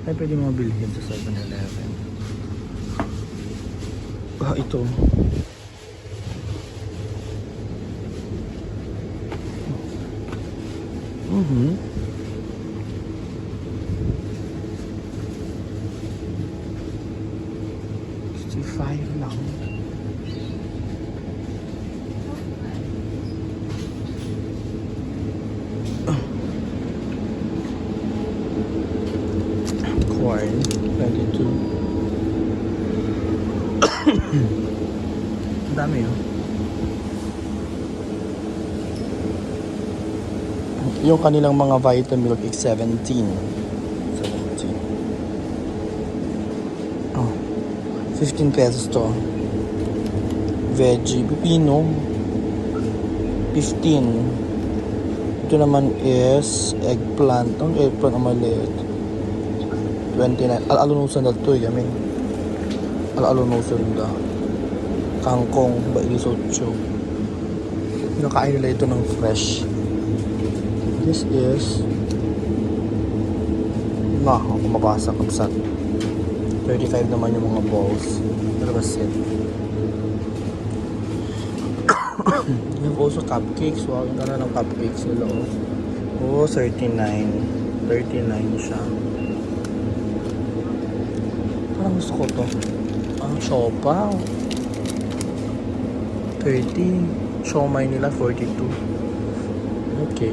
Ay, pwede mga bilhin sa 7-Eleven. Ito. Mhm. 65 lang. Corn, 22. Ang dami yun. Yung kanilang mga Vitamilk is 17. 17. Oh, 15 pesos to. Veggie, pipino, 15. Ito naman is eggplant. Ang eggplant ang maliit. 29. Al-alunusan na ito eh. I mean, al-alunusan na. Kangkong, bailisotso. Pinakain nila ito ng fresh. This is mabasa kapsat. 35 naman yung mga balls. Pero basit. Yung also cupcakes. Wow, yung gana ng cupcakes nila. Oh, 39. 39 siya. Parang gusto ko to. Ang siopaw. 30. Siomay nila 42. Okay.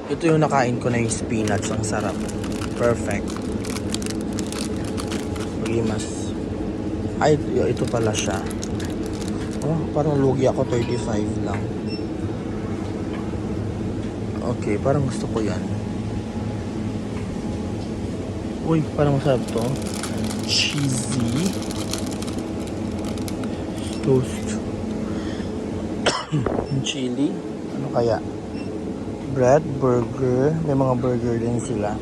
Ito yung nakain ko na yung spinach. Ang sarap. Perfect. Mas. Ay, ito pala siya. Oh, parang lugi ako. 35 lang. Okay, parang gusto ko yan. Uy, parang masarap to. Cheesy. Toast. Chili. Ano kaya? Bread, burger. May mga burger din sila.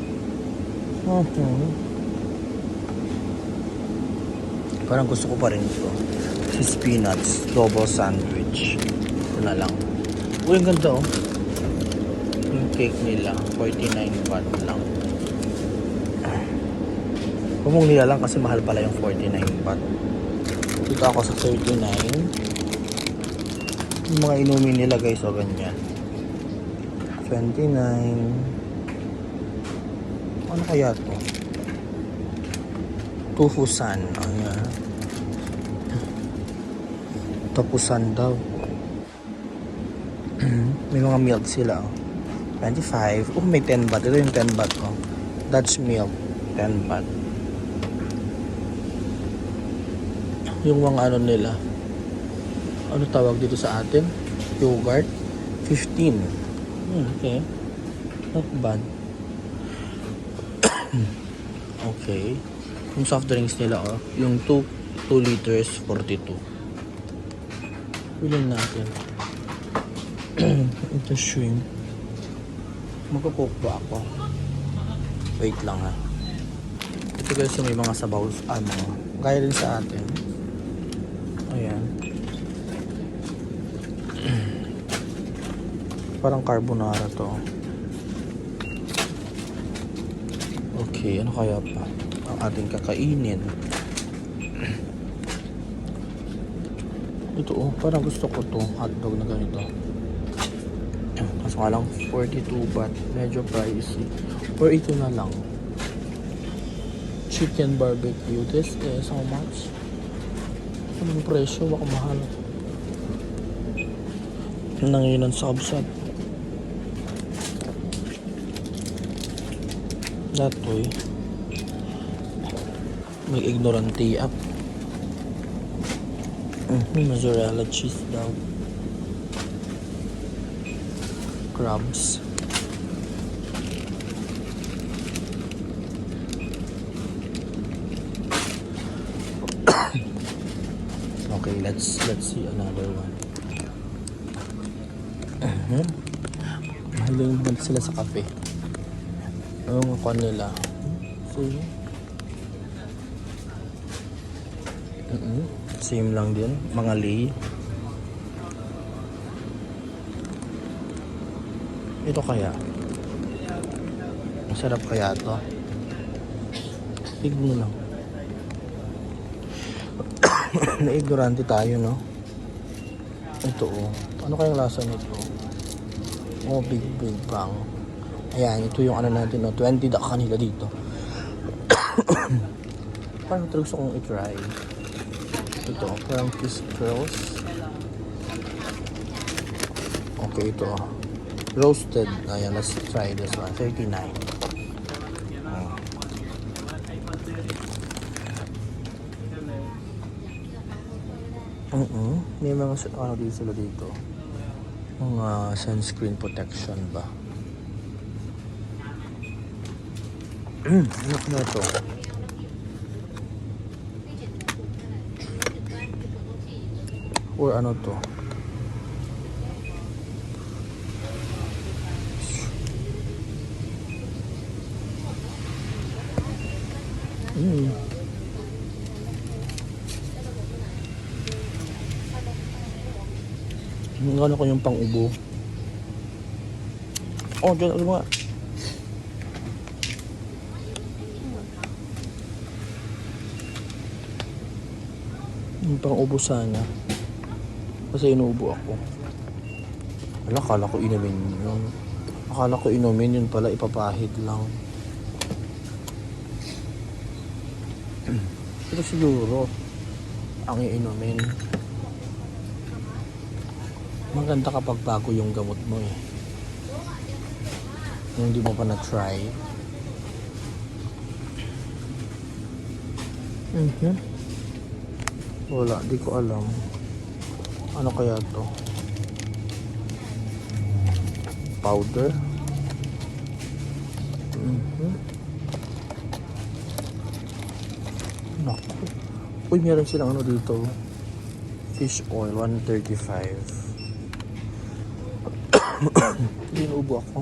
Parang gusto ko pa rin ito. Si spinach, double sandwich. Ito na lang. Uy, ang ganda oh. Yung cake nila, 49 baht lang. Kumong nila lang kasi mahal pala yung 49 baht. Dito ako sa 39. Yung mga inumin nila guys, o ganyan. 29. Ano kaya to? Tufusan. Ayan. Tapusan daw. May mga milk sila. 25. Oh, may 10 baht. Ito yung 10 baht. Oh. Dutch milk. 10 baht. Yung mga ano nila. Ano tawag dito sa atin? Yogurt. 15. Okay. Not bad. Okay. Yung soft drinks nila, oh. Yung 2 liters, 42. Bilhin natin. Ito shrimp. Magkukook ba ako? Wait lang ha. Ito guys yung may mga sabaw. Ano, gaya din sa atin. Ayan. Parang carbonara to. Okay, ano kaya pa ang ating kakainin? Ito oh, parang gusto ko to hotdog na ganito. Kaso nga lang 42 baht, medyo pricey. Or ito na lang, chicken barbecue. This is how much? Anong presyo? Baka mahal. Nanginan sa kabsat. Datoy may ignorante up. Mozzarella cheese daw. Crabs. Okay, let's see another one. Mahaling naman sila sa kape. Ang ako nila. See? Same lang din. Mga lay. Ito kaya. Masarap kaya to. Tignan mo lang. Na-ignorante tayo, no? Ito, oh. Ano kayang lasa nito? Oh, big bang. Ayan, ito yung ano natin, no? 20 da kanila dito. Parang ito gusto kong i-try. Ito, parang kiss curls. Okay, ito. Roasted. Ayan, let's try this one. 39. May mga ano dito sila dito. Mga sunscreen protection ba? Ano na ito? Or ano to? Ano ko yung pang-ubo? Oh, dyan, ano nga? Yung pang-ubo sana. Kasi inuubo ako. Wala, akala ko inumin yun. Akala ko inumin yun pala, ipapahid lang. Pero siguro, ang iinumin. Maganda kapag bago yung gamot mo eh. Yung hindi mo pa na-try. Wala, di ko alam. Ano kaya to? Powder? Naku. Uy, meron silang ano dito. Fish oil, 135. Inuubo ako.